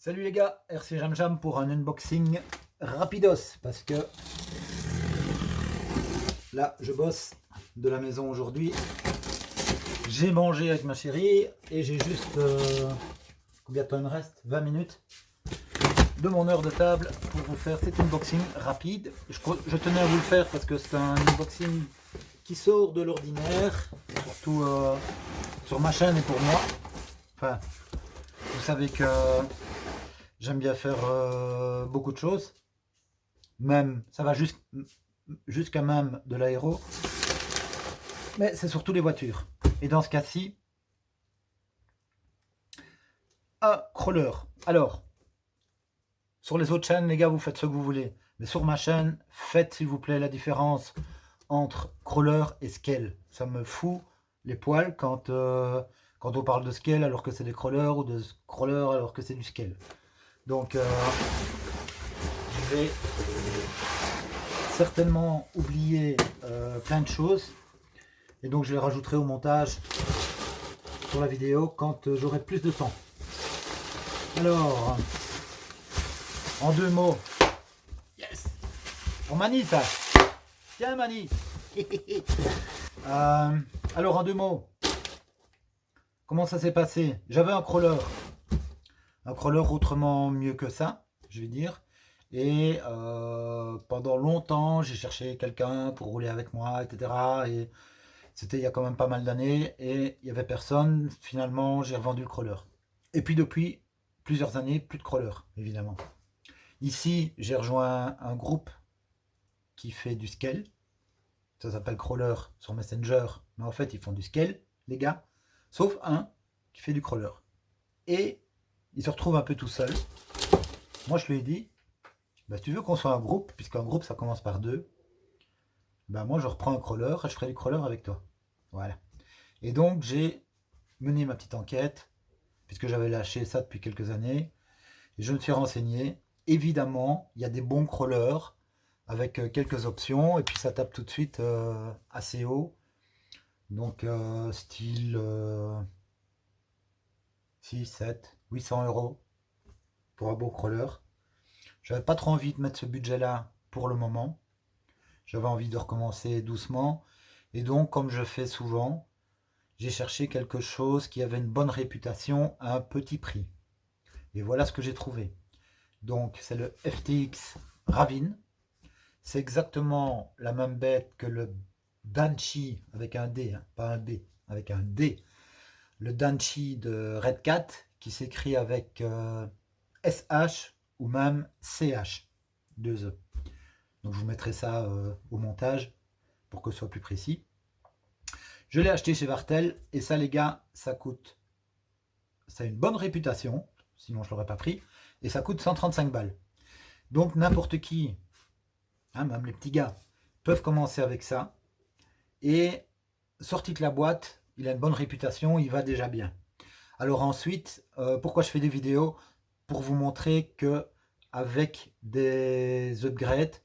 Salut les gars, RC Jam Jam pour un unboxing rapidos parce que là je bosse de la maison aujourd'hui. J'ai mangé avec ma chérie et j'ai juste combien de temps il me reste 20 minutes de mon heure de table pour vous faire cet unboxing rapide. Je tenais à vous le faire parce que c'est un unboxing qui sort de l'ordinaire, surtout sur ma chaîne et pour moi. Enfin, vous savez que j'aime bien faire beaucoup de choses. Même, ça va jusqu'à même de l'aéro. Mais c'est surtout les voitures. Et dans ce cas-ci, un crawler. Alors, sur les autres chaînes, les gars, vous faites ce que vous voulez. Mais sur ma chaîne, faites s'il vous plaît la différence entre crawler et scale. Ça me fout les poils quand on parle de scale alors que c'est des crawlers ou de crawler alors que c'est du scale. Donc, je vais certainement oublier plein de choses. Et donc, je les rajouterai au montage sur la vidéo quand j'aurai plus de temps. Alors, en deux mots, yes, on manie ça. Tiens, manie. Alors, en deux mots, comment ça s'est passé? J'avais un crawler autrement mieux que ça, je vais dire. Et pendant longtemps, j'ai cherché quelqu'un pour rouler avec moi, etc. Et c'était il y a quand même pas mal d'années et il n'y avait personne. Finalement, j'ai revendu le crawler. Et puis depuis plusieurs années, plus de crawler, évidemment. Ici, j'ai rejoint un groupe qui fait du scale. Ça s'appelle crawler sur Messenger. Mais en fait, ils font du scale, les gars. Sauf un qui fait du crawler. Et il se retrouve un peu tout seul. Moi, je lui ai dit, bah, si tu veux qu'on soit un groupe, puisqu'un groupe, ça commence par deux, ben moi je reprends un crawler et je ferai du crawler avec toi. Voilà. Et donc j'ai mené ma petite enquête, puisque j'avais lâché ça depuis quelques années, et je me suis renseigné. Évidemment, il y a des bons crawlers avec quelques options, et puis ça tape tout de suite assez haut. Donc style 6, 7, 800 euros pour un beau crawler. J'avais pas trop envie de mettre ce budget-là pour le moment. J'avais envie de recommencer doucement. Et donc, comme je fais souvent, j'ai cherché quelque chose qui avait une bonne réputation à un petit prix. Et voilà ce que j'ai trouvé. Donc, c'est le FTX Ravin. C'est exactement la même bête que le Danchi avec un D, hein, pas un B, avec un D. Le Danchi de Red Cat qui s'écrit avec SH ou même CH, 2 E. Donc je vous mettrai ça au montage pour que ce soit plus précis. Je l'ai acheté chez Vartel et ça les gars, ça a une bonne réputation, sinon je l'aurais pas pris, et ça coûte 135 balles. Donc n'importe qui, hein, même les petits gars, peuvent commencer avec ça. Et sorti de la boîte, il a une bonne réputation, il va déjà bien. Alors ensuite, pourquoi je fais des vidéos? Pour vous montrer que avec des upgrades,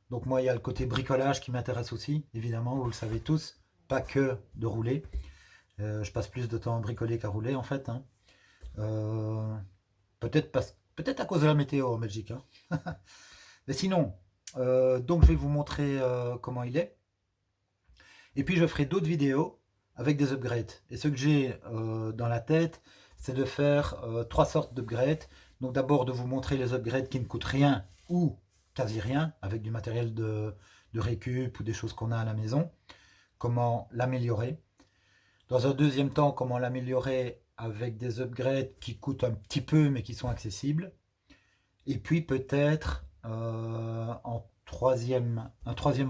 donc moi il y a le côté bricolage qui m'intéresse aussi, évidemment, vous le savez tous, pas que de rouler. Je passe plus de temps à bricoler qu'à rouler en fait. Hein. Peut-être à cause de la météo en Belgique. Hein. Mais sinon, donc je vais vous montrer comment il est. Et puis je ferai d'autres vidéos avec des upgrades. Et ce que j'ai dans la tête, c'est de faire 3 sortes d'upgrades. Donc d'abord de vous montrer les upgrades qui ne coûtent rien ou quasi rien, avec du matériel de récup ou des choses qu'on a à la maison. Comment l'améliorer. Dans un deuxième temps, comment l'améliorer avec des upgrades qui coûtent un petit peu mais qui sont accessibles. Et puis peut-être un troisième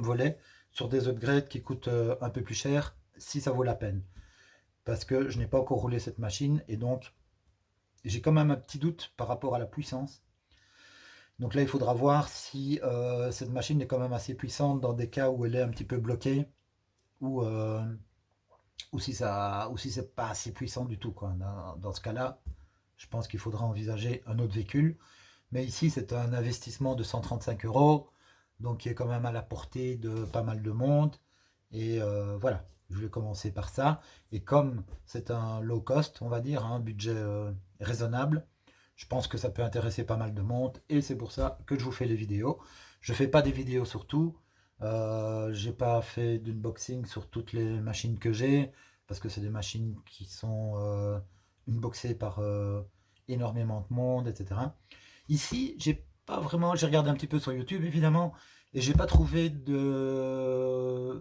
volet sur des upgrades qui coûtent un peu plus cher si ça vaut la peine. Parce que je n'ai pas encore roulé cette machine et donc j'ai quand même un petit doute par rapport à la puissance. Donc là, il faudra voir si cette machine est quand même assez puissante dans des cas où elle est un petit peu bloquée ou si c'est pas assez puissant du tout, quoi. Dans ce cas-là, je pense qu'il faudra envisager un autre véhicule. Mais ici, c'est un investissement de 135 euros, donc qui est quand même à la portée de pas mal de monde. Et voilà, je vais commencer par ça. Et comme c'est un low cost, on va dire, un budget raisonnable, Je pense que ça peut intéresser pas mal de monde et c'est pour ça que je vous fais les vidéos. Je fais pas des vidéos sur tout. J'ai pas fait d'unboxing sur toutes les machines que j'ai parce que c'est des machines qui sont unboxées par énormément de monde, etc. Ici, j'ai pas vraiment, j'ai regardé un petit peu sur YouTube évidemment et j'ai pas trouvé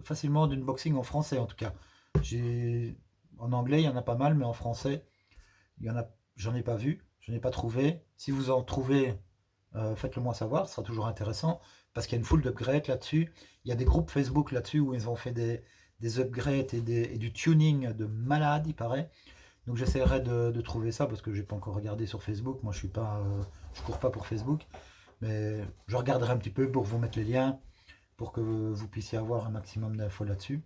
facilement d'unboxing en français en tout cas. En anglais il y en a pas mal, mais en français il y en a, j'en ai pas vu, je n'ai pas trouvé. Si vous en trouvez, faites-le moi savoir, ce sera toujours intéressant parce qu'il y a une foule d'upgrades là-dessus. Il y a des groupes Facebook là-dessus où ils ont fait des upgrades et du tuning de malade, il paraît. Donc j'essaierai de trouver ça parce que j'ai pas encore regardé sur Facebook. Moi je cours pas pour Facebook, mais je regarderai un petit peu pour vous mettre les liens pour que vous puissiez avoir un maximum d'infos là-dessus.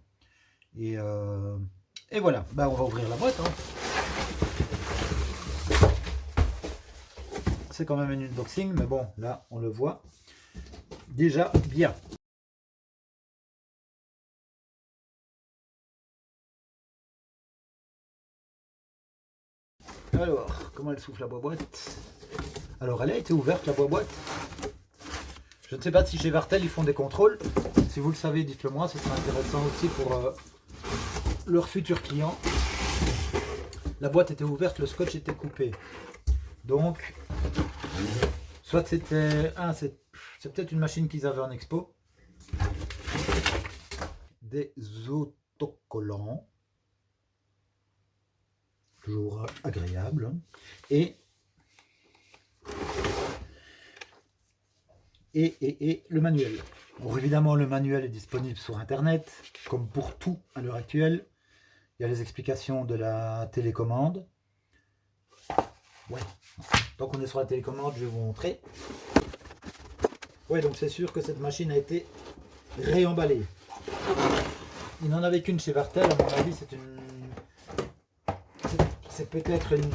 Et, euh, et voilà, bah, on va ouvrir la boîte. Hein. C'est quand même un unboxing, mais bon, là on le voit déjà bien. Alors, comment elle souffle la boîte? Alors, elle a été ouverte la boîte. Je ne sais pas si chez Vartel ils font des contrôles. Si vous le savez, dites-le moi, ce sera intéressant aussi pour leurs futurs clients. La boîte était ouverte, le scotch était coupé. Donc, soit c'était... Ah, c'est peut-être une machine qu'ils avaient en expo. Des autocollants. Toujours agréable. Et le manuel. Alors évidemment, le manuel est disponible sur Internet, comme pour tout à l'heure actuelle. Il y a les explications de la télécommande. Ouais. Donc on est sur la télécommande, je vais vous montrer. Ouais, donc c'est sûr que cette machine a été réemballée. Il n'en avait qu'une chez Vartel, à mon avis, c'est peut-être une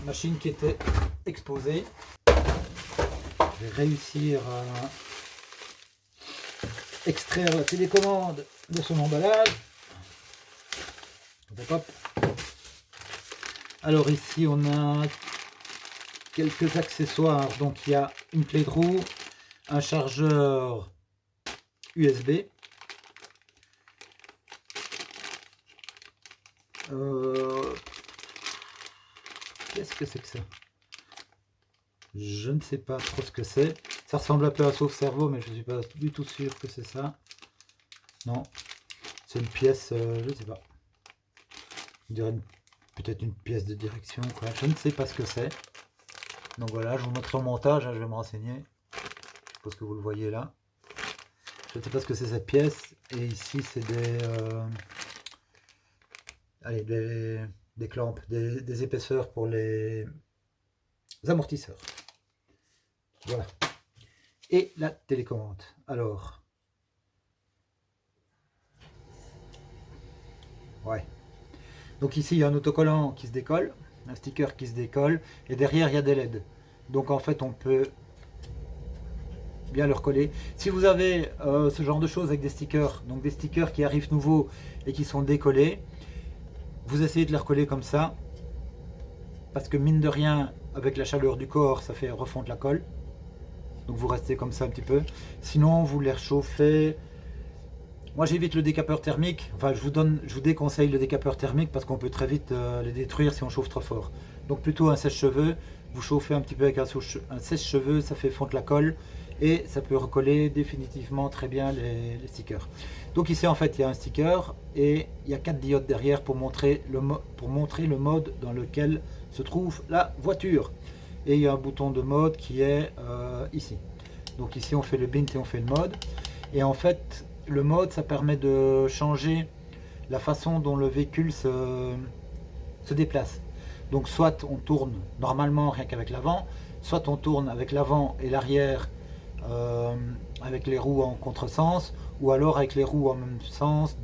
machine qui était exposée. Je vais réussir à extraire la télécommande de son emballage. Hop. Alors ici on a quelques accessoires. Donc il y a une clé de roue, un chargeur USB, qu'est-ce que c'est que ça? Je ne sais pas trop ce que c'est. Ça ressemble un peu à sauve-cerveau, mais je ne suis pas du tout sûr que c'est ça. Non, c'est une pièce, je ne sais pas. On dirait peut-être une pièce de direction, quoi. Je ne sais pas ce que c'est. Donc voilà, je vous montrerai au montage, hein, je vais me renseigner. Je suppose que vous le voyez là. Je ne sais pas ce que c'est cette pièce. Et ici, c'est des clampes, des épaisseurs pour les amortisseurs. Voilà. Et la télécommande. Alors. Ouais. Donc ici, il y a un autocollant qui se décolle, un sticker qui se décolle, et derrière, il y a des LED. Donc en fait, on peut bien le recoller. Si vous avez ce genre de choses avec des stickers, donc des stickers qui arrivent nouveaux et qui sont décollés, vous essayez de les recoller comme ça, parce que mine de rien, avec la chaleur du corps, ça fait refondre la colle. Donc vous restez comme ça un petit peu. Sinon, vous les réchauffez. Moi j'évite le décapeur thermique, enfin je vous déconseille le décapeur thermique parce qu'on peut très vite les détruire si on chauffe trop fort. Donc plutôt un sèche-cheveux, vous chauffez un petit peu avec un sèche-cheveux, ça fait fondre la colle et ça peut recoller définitivement très bien les stickers. Donc ici en fait il y a un sticker et il y a 4 diodes derrière pour montrer le mode dans lequel se trouve la voiture. Et il y a un bouton de mode qui est ici. Donc ici on fait le bint et on fait le mode. Et en fait le mode, ça permet de changer la façon dont le véhicule se déplace. Donc soit on tourne normalement rien qu'avec l'avant, soit on tourne avec l'avant et l'arrière avec les roues en contresens, ou alors avec les roues en même sens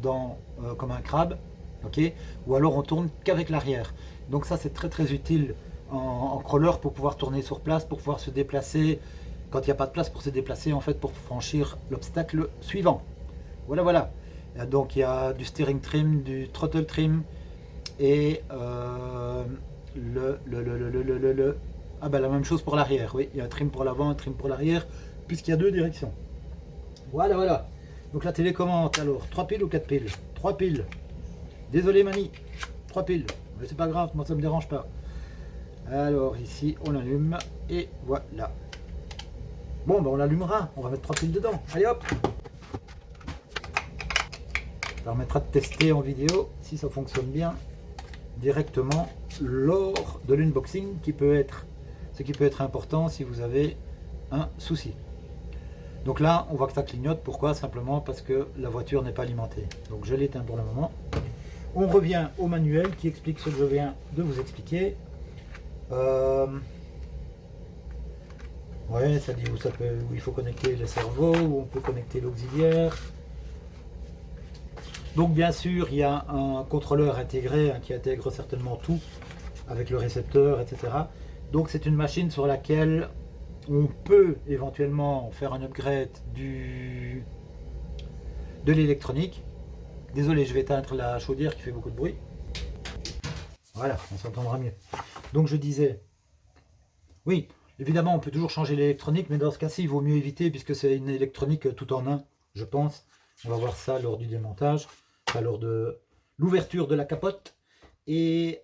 comme un crabe, ok, ou alors on tourne qu'avec l'arrière. Donc ça c'est très très utile en crawler pour pouvoir tourner sur place, pour pouvoir se déplacer quand il n'y a pas de place pour se déplacer en fait pour franchir l'obstacle suivant. Voilà, voilà. Donc il y a du steering trim, du throttle trim et Ah ben la même chose pour l'arrière, oui. Il y a un trim pour l'avant, un trim pour l'arrière, puisqu'il y a 2 directions. Voilà, voilà. Donc la télécommande, alors, 3 piles ou 4 piles? 3 piles. Désolé Mani, 3 piles. Mais c'est pas grave, moi ça me dérange pas. Alors ici, on allume, et voilà. Bon, ben on l'allumera, on va mettre 3 piles dedans. Allez hop! Ça permettra de tester en vidéo si ça fonctionne bien directement lors de l'unboxing, ce qui peut être important si vous avez un souci. Donc là, on voit que ça clignote. Pourquoi? Simplement parce que la voiture n'est pas alimentée. Donc je l'éteins pour le moment. On revient au manuel qui explique ce que je viens de vous expliquer. Ouais, ça dit où il faut connecter le cerveau, où on peut connecter l'auxiliaire. Donc bien sûr, il y a un contrôleur intégré qui intègre certainement tout, avec le récepteur, etc. Donc c'est une machine sur laquelle on peut éventuellement faire un upgrade de l'électronique. Désolé, je vais éteindre la chaudière qui fait beaucoup de bruit. Voilà, on s'entendra mieux. Donc je disais, oui, évidemment on peut toujours changer l'électronique, mais dans ce cas-ci il vaut mieux éviter puisque c'est une électronique tout en un, je pense. On va voir ça lors du démontage, enfin lors de l'ouverture de la capote. Et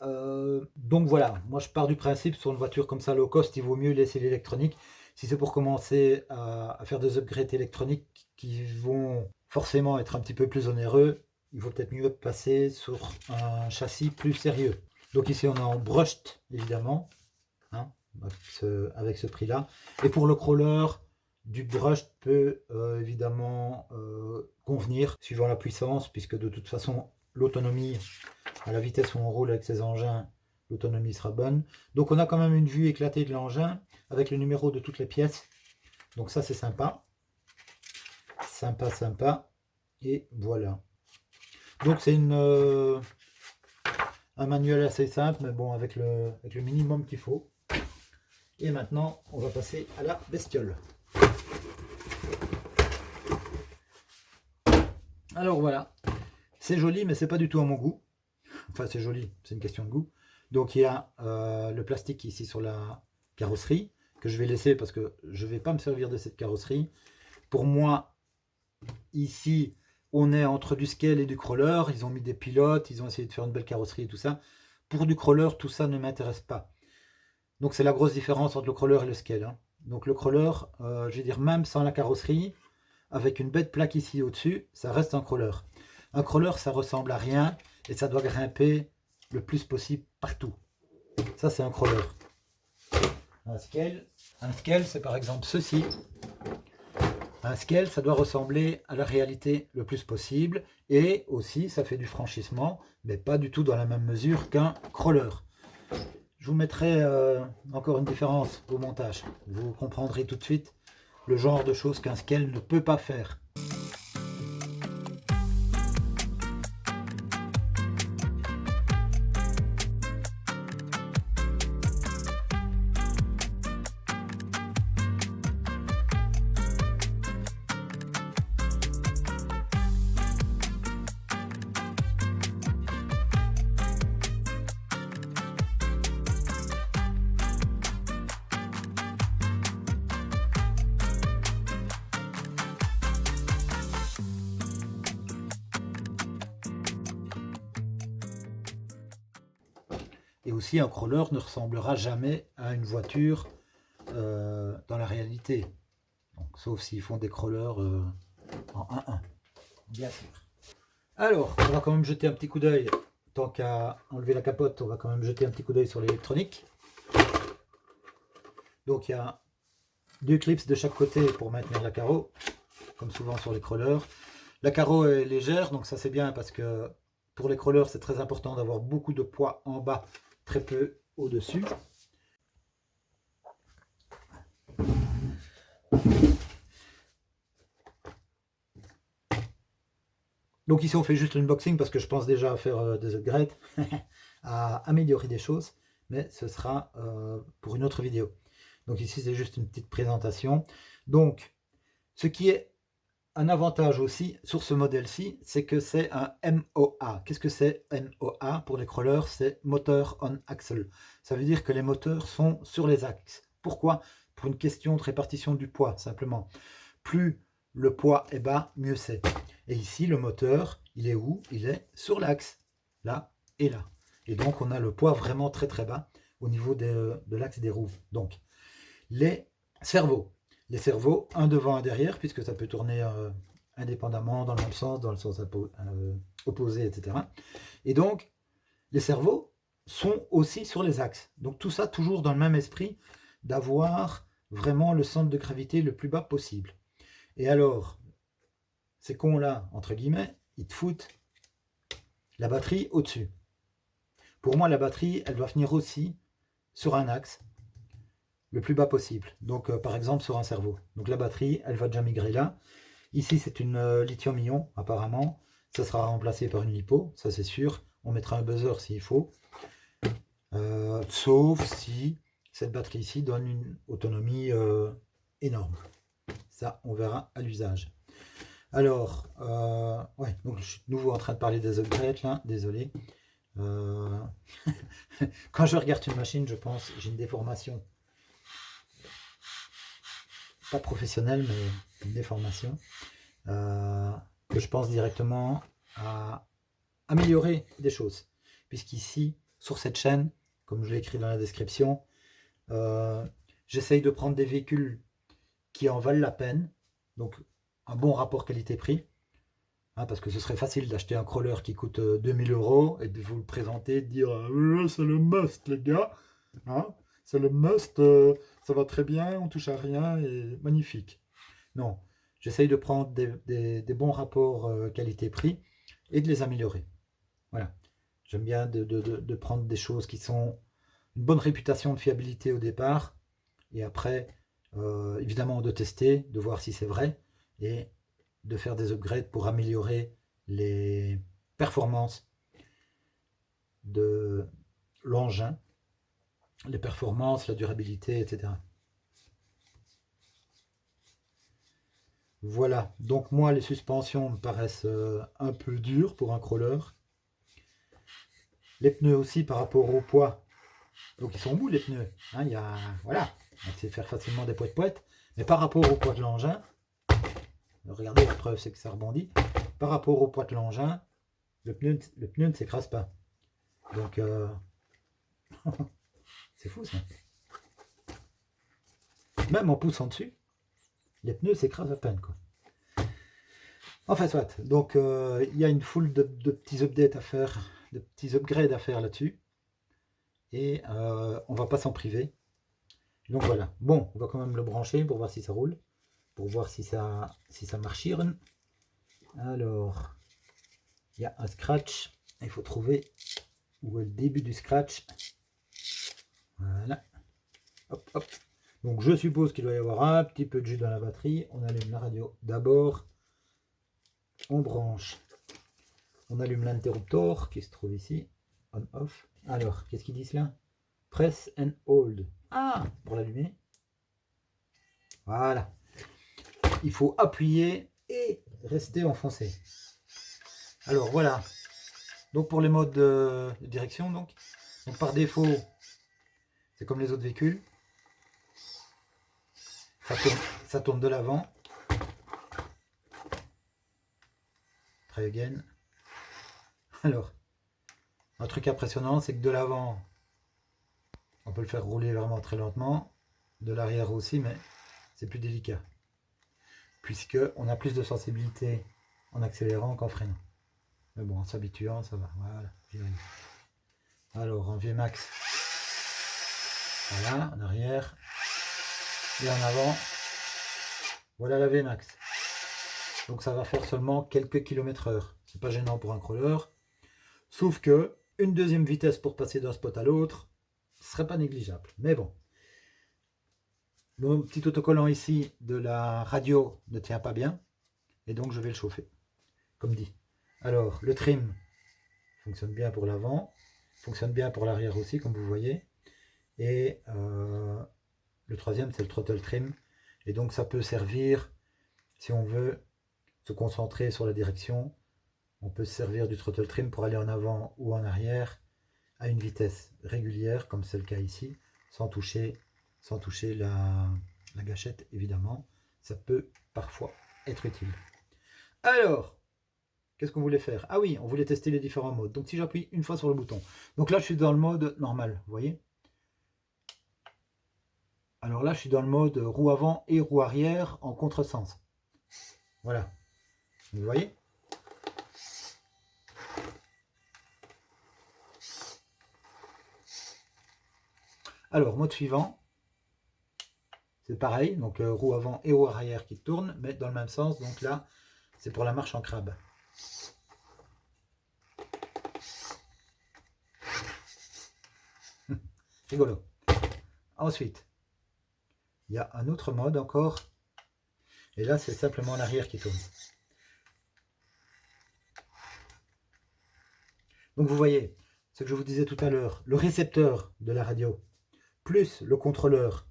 donc voilà, moi je pars du principe sur une voiture comme ça low cost, il vaut mieux laisser l'électronique. Si c'est pour commencer à faire des upgrades électroniques qui vont forcément être un petit peu plus onéreux, il vaut peut-être mieux passer sur un châssis plus sérieux. Donc ici on est en brushed évidemment, hein, avec ce prix là. Et pour le crawler, du brushed peut évidemment convenir suivant la puissance, puisque de toute façon l'autonomie, à la vitesse où on roule avec ces engins, l'autonomie sera bonne. Donc on a quand même une vue éclatée de l'engin avec le numéro de toutes les pièces. Donc ça c'est sympa. Sympa, sympa. Et voilà. Donc c'est un manuel assez simple, mais bon, avec le minimum qu'il faut. Et maintenant, on va passer à la bestiole. Alors voilà. C'est joli, mais c'est pas du tout à mon goût. Enfin, c'est joli, c'est une question de goût. Donc il y a le plastique ici sur la carrosserie, que je vais laisser parce que je ne vais pas me servir de cette carrosserie. Pour moi, ici, on est entre du scale et du crawler. Ils ont mis des pilotes, ils ont essayé de faire une belle carrosserie et tout ça. Pour du crawler, tout ça ne m'intéresse pas. Donc c'est la grosse différence entre le crawler et le scale, hein. Donc le crawler, je veux dire, même sans la carrosserie, avec une bête plaque ici au-dessus, ça reste un crawler. Un crawler, ça ressemble à rien et ça doit grimper le plus possible partout. Ça, c'est un crawler. Un scale, c'est par exemple ceci. Un scale, ça doit ressembler à la réalité le plus possible. Et aussi, ça fait du franchissement, mais pas du tout dans la même mesure qu'un crawler. Je vous mettrai encore une différence au montage. Vous comprendrez tout de suite le genre de choses qu'un scale ne peut pas faire. Et aussi, un crawler ne ressemblera jamais à une voiture dans la réalité. Donc, sauf s'ils font des crawlers en 1-1, bien sûr. Alors, on va quand même jeter un petit coup d'œil, tant qu'à enlever la capote, on va quand même jeter un petit coup d'œil sur l'électronique. Donc, il y a 2 clips de chaque côté pour maintenir la carreau, comme souvent sur les crawlers. La carreau est légère, donc ça c'est bien parce que pour les crawlers, c'est très important d'avoir beaucoup de poids en bas, très peu au-dessus. Donc ici on fait juste l'unboxing parce que je pense déjà à faire des upgrades, à améliorer des choses, mais ce sera pour une autre vidéo. Donc ici c'est juste une petite présentation. Donc ce qui est un avantage aussi sur ce modèle-ci, c'est que c'est un MOA. Qu'est-ce que c'est MOA pour les crawlers? C'est moteur on axle. Ça veut dire que les moteurs sont sur les axes. Pourquoi? Pour une question de répartition du poids, simplement. Plus le poids est bas, mieux c'est. Et ici, le moteur, il est où? Il est sur l'axe, là et là. Et donc, on a le poids vraiment très très bas au niveau de l'axe des roues. Donc, les cerveaux. Les cerveaux, un devant, un derrière, puisque ça peut tourner indépendamment, dans le même sens, dans le sens opposé, etc. Et donc, les cerveaux sont aussi sur les axes. Donc tout ça, toujours dans le même esprit, d'avoir vraiment le centre de gravité le plus bas possible. Et alors, ces cons-là, entre guillemets, ils te foutent la batterie au-dessus. Pour moi, la batterie, elle doit venir aussi sur un axe, le plus bas possible. Donc, par exemple, sur un cerveau. Donc, la batterie, elle va déjà migrer là. Ici, c'est une lithium-ion, apparemment. Ça sera remplacé par une lipo, ça c'est sûr. On mettra un buzzer s'il faut. Sauf si cette batterie ici donne une autonomie énorme. Ça, on verra à l'usage. Alors, ouais, donc je suis de nouveau en train de parler des upgrades là, désolé. Quand je regarde une machine, je pense, j'ai une déformation. Pas professionnelle, mais une déformation. Que je pense directement à améliorer des choses. Puisqu'ici, sur cette chaîne, comme je l'ai écrit dans la description, j'essaye de prendre des véhicules qui en valent la peine, donc un bon rapport qualité-prix, hein, parce que ce serait facile d'acheter un crawler qui coûte 2000 € et de vous le présenter, de dire c'est le must les gars, hein, c'est le must, ça va très bien, on touche à rien et magnifique. Non, j'essaye de prendre des bons rapports qualité-prix et de les améliorer. Voilà. J'aime bien de prendre des choses qui sont une bonne réputation de fiabilité au départ, et après, évidemment, de tester, de voir si c'est vrai, et de faire des upgrades pour améliorer les performances de l'engin, les performances, la durabilité, etc. Voilà, donc moi les suspensions me paraissent un peu dures pour un crawler. Les pneus aussi par rapport au poids, donc ils sont mous les pneus, hein, il y a, voilà, on sait faire facilement des poètes-poètes, mais par rapport au poids de l'engin, regardez, la preuve c'est que ça rebondit, par rapport au poids de l'engin, le pneu ne s'écrase pas. Donc c'est fou ça. Même en poussant dessus, les pneus s'écrasent à peine, quoi. Enfin soit, donc il y a une foule de petits updates à faire, de petits upgrades à faire là-dessus, et on va pas s'en priver. Donc voilà, bon, on va quand même le brancher pour voir si ça roule, pour voir si ça marche. Alors, il y a un scratch, il faut trouver où est le début du scratch. Voilà, hop hop. Donc je suppose qu'il doit y avoir un petit peu de jus dans la batterie. On allume la radio d'abord, on branche, on allume l'interrupteur qui se trouve ici, on off. Alors, qu'est-ce qu'ils disent là? Press and hold. Ah, pour l'allumer. Voilà. Il faut appuyer et rester enfoncé. Alors voilà. Donc pour les modes de direction, donc par défaut, c'est comme les autres véhicules. Ça tourne de l'avant. Try again. Alors, un truc impressionnant, c'est que de l'avant, on peut le faire rouler vraiment très lentement. De l'arrière aussi, mais c'est plus délicat. Puisque on a plus de sensibilité en accélérant qu'en freinant. Mais bon, en s'habituant, ça va. Voilà, j'y arrive. Alors, en Vmax, voilà, en arrière. Et en avant, voilà la Vmax. Donc ça va faire seulement quelques kilomètres/heure. C'est pas gênant pour un crawler. Sauf que une deuxième vitesse pour passer d'un spot à l'autre, ce serait pas négligeable. Mais bon. Mon petit autocollant ici de la radio ne tient pas bien. Et donc je vais le chauffer. Comme dit. Alors, le trim fonctionne bien pour l'avant. Fonctionne bien pour l'arrière aussi, comme vous voyez. Et le troisième, c'est le throttle trim. Et donc ça peut servir, si on veut, se concentrer sur la direction. On peut se servir du throttle trim pour aller en avant ou en arrière à une vitesse régulière, comme c'est le cas ici, sans toucher la gâchette, évidemment. Ça peut parfois être utile. Alors, qu'est-ce qu'on voulait faire? Ah oui, on voulait tester les différents modes. Donc si j'appuie une fois sur le bouton. Donc là, je suis dans le mode normal, vous voyez? Alors là, je suis dans le mode roue avant et roue arrière en contresens. Voilà. Vous voyez? Alors, mode suivant. C'est pareil, donc roue avant et roue arrière qui tournent, mais dans le même sens. Donc là, c'est pour la marche en crabe. Rigolo. Ensuite, il y a un autre mode encore. Et là, c'est simplement l'arrière qui tourne. Donc vous voyez, ce que je vous disais tout à l'heure, le récepteur de la radio, plus le contrôleur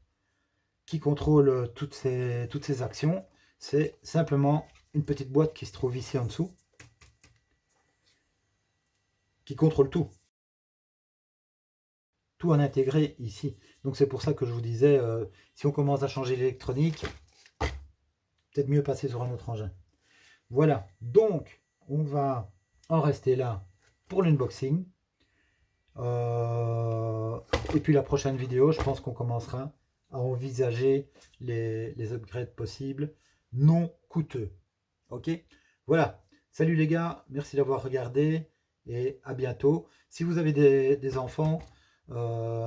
qui contrôle toutes ces actions, c'est simplement une petite boîte qui se trouve ici en dessous, qui contrôle tout. Tout en intégré ici. Donc c'est pour ça que je vous disais, si on commence à changer l'électronique, peut-être mieux passer sur un autre engin. Voilà, donc on va en rester là pour l'unboxing. Et puis la prochaine vidéo, je pense qu'on commencera à envisager les upgrades possibles, non coûteux. Ok, voilà. Salut les gars, merci d'avoir regardé et à bientôt. Si vous avez des enfants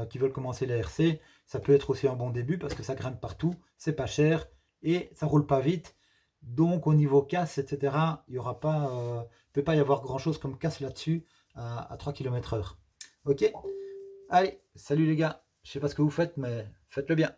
qui veulent commencer la RC, ça peut être aussi un bon début parce que ça grimpe partout, c'est pas cher et ça roule pas vite. Donc au niveau casse, etc., il y aura pas, peut pas y avoir grand chose comme casse là-dessus à 3 km/h. Ok, allez, salut les gars. Je sais pas ce que vous faites, mais faites-le bien.